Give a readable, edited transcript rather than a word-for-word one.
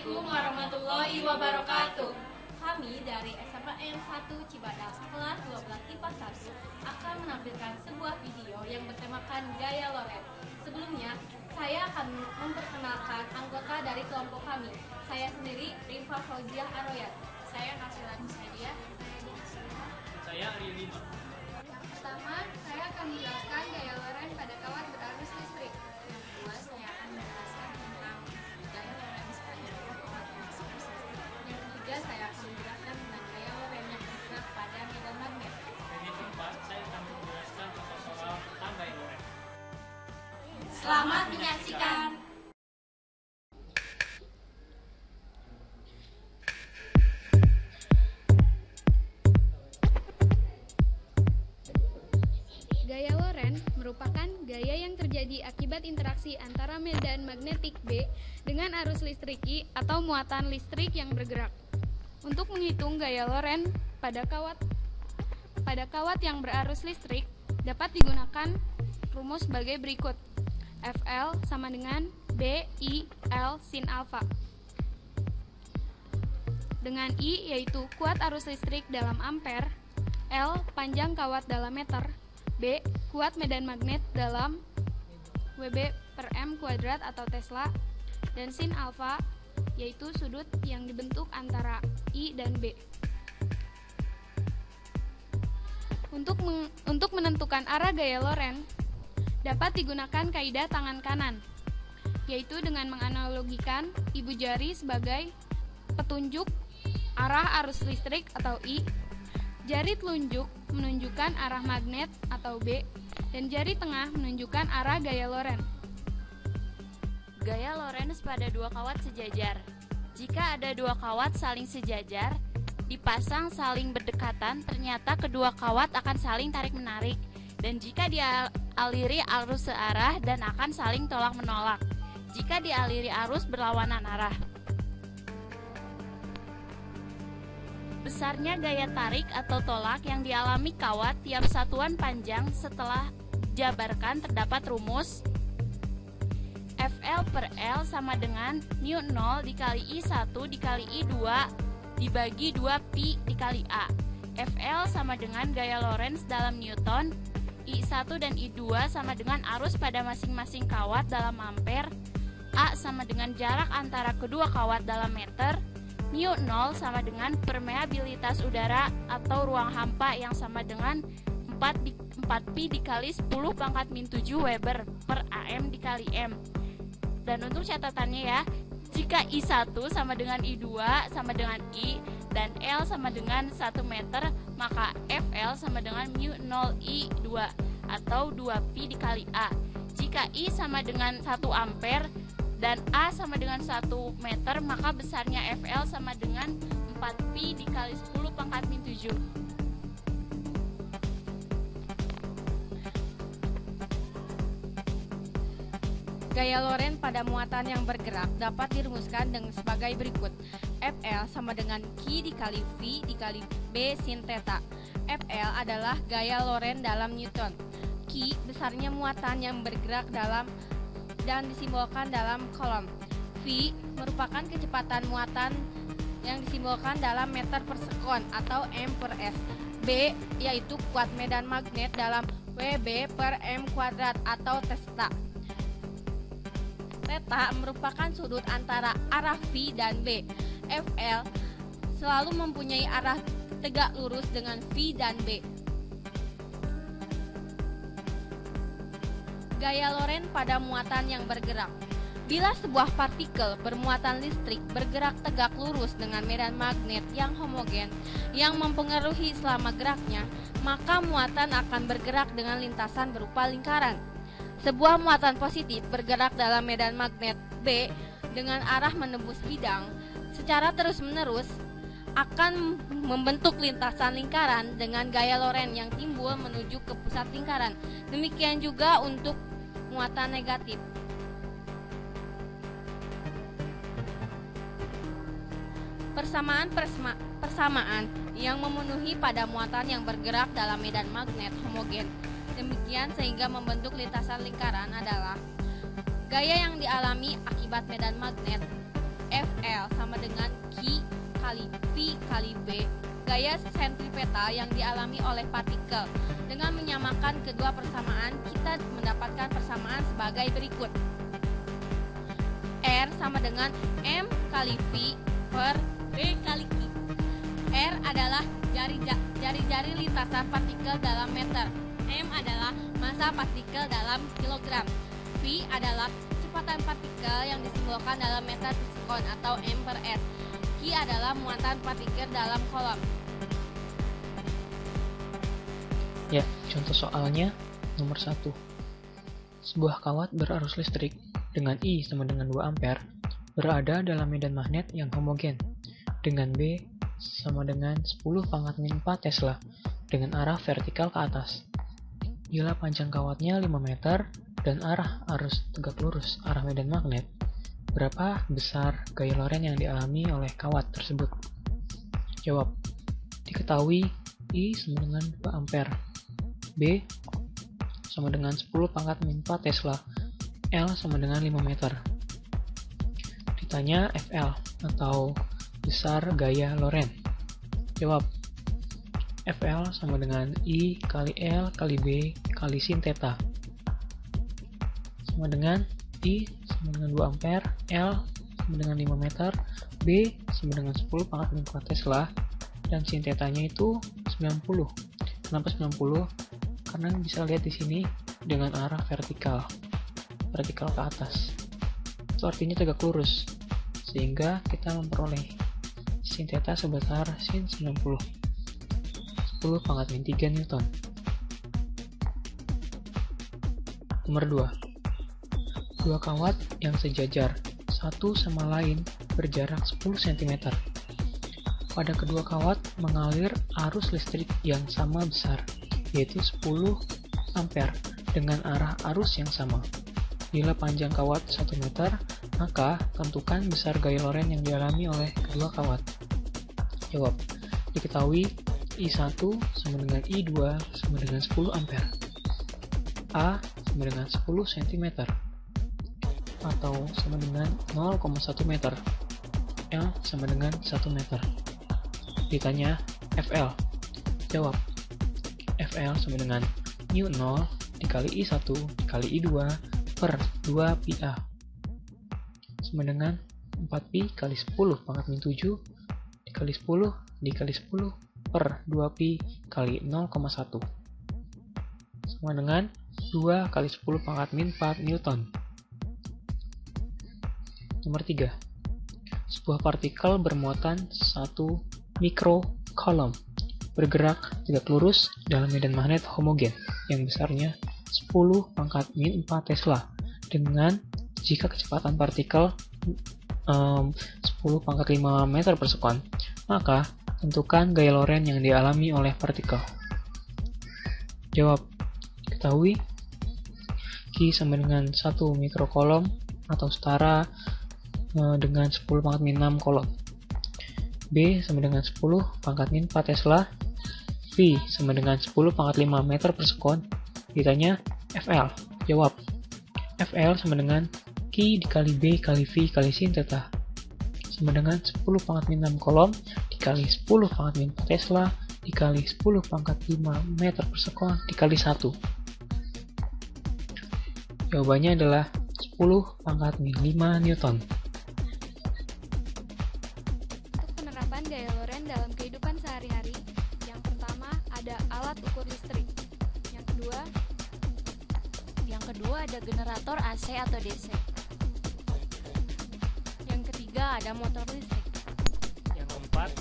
Assalamualaikum warahmatullahi wabarakatuh. Kami dari SMA N1 Cibadak kelas 12 IPA 1 akan menampilkan sebuah video yang bertemakan gaya Loren. Sebelumnya, saya akan memperkenalkan anggota dari kelompok kami. Saya sendiri, Rifa Fauziah Aroyat. Saya Nasilan Sadia. Saya Arya Lima. Pertama, saya akan menjelaskan gaya Loren pada kawat berarus listrik. Yang kedua, saya akan menjelaskan tentang gaya Loren pada kawat berarus listrik. Yang ketiga, saya akan menjelaskan tentang gaya Loren yang bergerak pada medan magnet. Dan yang keempat, saya akan menjelaskan tentang soal tentang gaya Loren. Selamat menyaksikan. Gaya Loren merupakan gaya yang terjadi akibat interaksi antara medan magnetik B dengan arus listrik I atau muatan listrik yang bergerak. Untuk menghitung gaya Loren pada kawat yang berarus listrik dapat digunakan rumus sebagai berikut. FL sama dengan B I L sin alfa. Dengan I yaitu kuat arus listrik dalam ampere, L panjang kawat dalam meter, B. Kuat medan magnet dalam Wb per m kuadrat atau Tesla, dan sin alfa yaitu sudut yang dibentuk antara I dan B. Untuk menentukan arah gaya Loren dapat digunakan kaidah tangan kanan, yaitu dengan menganalogikan ibu jari sebagai petunjuk arah arus listrik atau I, jari telunjuk menunjukkan arah magnet atau B, dan jari tengah menunjukkan arah gaya Loren. Gaya Lorentz pada dua kawat sejajar. Jika ada dua kawat saling sejajar, dipasang saling berdekatan, ternyata kedua kawat akan saling tarik-menarik. Dan jika dialiri arus searah dan akan saling tolak-menolak. Jika dialiri arus berlawanan arah. Besarnya gaya tarik atau tolak yang dialami kawat tiap satuan panjang setelah dijabarkan terdapat rumus FL per L sama dengan mu0 dikali I1 dikali I2 dibagi 2pi dikali A. FL sama dengan gaya Lorentz dalam Newton, I1 dan I2 sama dengan arus pada masing-masing kawat dalam ampere, A sama dengan jarak antara kedua kawat dalam meter, mu0 sama dengan permeabilitas udara atau ruang hampa yang sama dengan 4pi dikali 10 pangkat min 7 Weber per AM dikali M. Dan untuk catatannya ya, jika I1 sama dengan I2 sama dengan I dan L sama dengan 1 meter, maka FL sama dengan mu0 I2 atau 2pi dikali A. Jika I sama dengan 1 ampere dan A sama dengan 1 meter, maka besarnya FL sama dengan 4pi dikali 10 pangkat min 7. Gaya Loren pada muatan yang bergerak dapat dirumuskan dengan sebagai berikut. FL sama dengan Q dikali V dikali B sin theta. FL adalah gaya Loren dalam Newton. Q besarnya muatan yang bergerak dalam dan disimbolkan dalam kolom. V merupakan kecepatan muatan yang disimbolkan dalam meter per sekon atau M per S. B yaitu kuat medan magnet dalam Wb per m kuadrat atau Tesla. Theta merupakan sudut antara arah V dan B. FL selalu mempunyai arah tegak lurus dengan V dan B. Gaya Loren pada muatan yang bergerak. Bila sebuah partikel bermuatan listrik bergerak tegak lurus dengan medan magnet yang homogen yang mempengaruhi selama geraknya, maka muatan akan bergerak dengan lintasan berupa lingkaran. Sebuah muatan positif bergerak dalam medan magnet B dengan arah menembus bidang secara terus-menerus akan membentuk lintasan lingkaran dengan gaya Loren yang timbul menuju ke pusat lingkaran. Demikian juga untuk muatan negatif. Persamaan yang memenuhi pada muatan yang bergerak dalam medan magnet homogen. Demikian sehingga membentuk lintasan lingkaran adalah gaya yang dialami akibat medan magnet FL L sama dengan Q kali V kali B, gaya sentripeta yang dialami oleh partikel. Dengan menyamakan kedua persamaan, kita mendapatkan persamaan sebagai berikut. R sama dengan M kali V per B kali Q. R adalah jari-jari lintasan partikel dalam meter. M adalah massa partikel dalam kilogram. V adalah kecepatan partikel yang disimbolkan dalam meter per sekon atau M per S. Q adalah muatan partikel dalam kolom. Ya, contoh soalnya nomor 1. Sebuah kawat berarus listrik dengan I sama dengan 2 ampere berada dalam medan magnet yang homogen dengan B sama dengan 10⁻⁴ Tesla dengan arah vertikal ke atas. Bila panjang kawatnya 5 meter dan arah arus tegak lurus arah medan magnet, berapa besar gaya loren yang dialami oleh kawat tersebut? Jawab. Diketahui I sama dengan 2 ampere, B sama dengan 10⁻⁴ Tesla, L sama dengan 5 meter. Ditanya FL atau besar gaya loren. Jawab. FL sama dengan I kali L kali B kali sin theta. Sama dengan I sama dengan 2 ampere, L sama dengan 5 meter, B sama dengan 10⁻⁴ Tesla, dan sin theta-nya itu 90. Kenapa 90? Karena bisa lihat di sini dengan arah vertikal ke atas. Itu artinya tegak lurus, sehingga kita memperoleh sin theta sebesar sin 90, 10⁻³ Newton. Nomor 2. Dua kawat yang sejajar satu sama lain berjarak 10 cm. Pada kedua kawat mengalir arus listrik yang sama besar, yaitu 10 ampere dengan arah arus yang sama. Bila panjang kawat 1 meter, maka tentukan besar gaya loren yang dialami oleh kedua kawat. Jawab. Diketahui I1 sama dengan I2 sama dengan 10 ampere. A sama dengan 10 cm atau sama dengan 0,1 meter. L sama dengan 1 meter. Ditanya FL. Jawab. FL sama dengan mu 0 dikali I1 dikali I2 per 2 pi A sama dengan 4pi kali 10⁻⁷ dikali 10 dikali 10 per 2pi kali 0,1 sama dengan 2 kali 10⁻⁴ Newton. Nomor 3. Sebuah partikel bermuatan 1 mikrocoulomb bergerak tegak lurus dalam medan magnet homogen yang besarnya 10⁻⁴ Tesla dengan jika kecepatan partikel 10⁻⁵ meter per sekon, maka tentukan gaya loren yang dialami oleh partikel. Jawab. Ketahui Q sama dengan 1 mikrocoulomb atau setara dengan 10⁻⁶ coulomb. B sama dengan 10⁻⁴ Tesla. V sama dengan 10⁻⁵ meter per sekon. Ditanya FL. Jawab. FL sama dengan Q dikali B kali V kali sin theta sama dengan 10⁻⁶ coulomb dikali 10⁻⁴ Tesla dikali 10⁻⁵ meter per sekon dikali 1. Jawabannya adalah 10⁻⁵ Newton. Untuk penerapan gaya loren dalam kehidupan sehari-hari, yang pertama ada alat ukur listrik. Yang kedua ada generator AC atau DC. Yang ketiga ada motor listrik. Yang keempat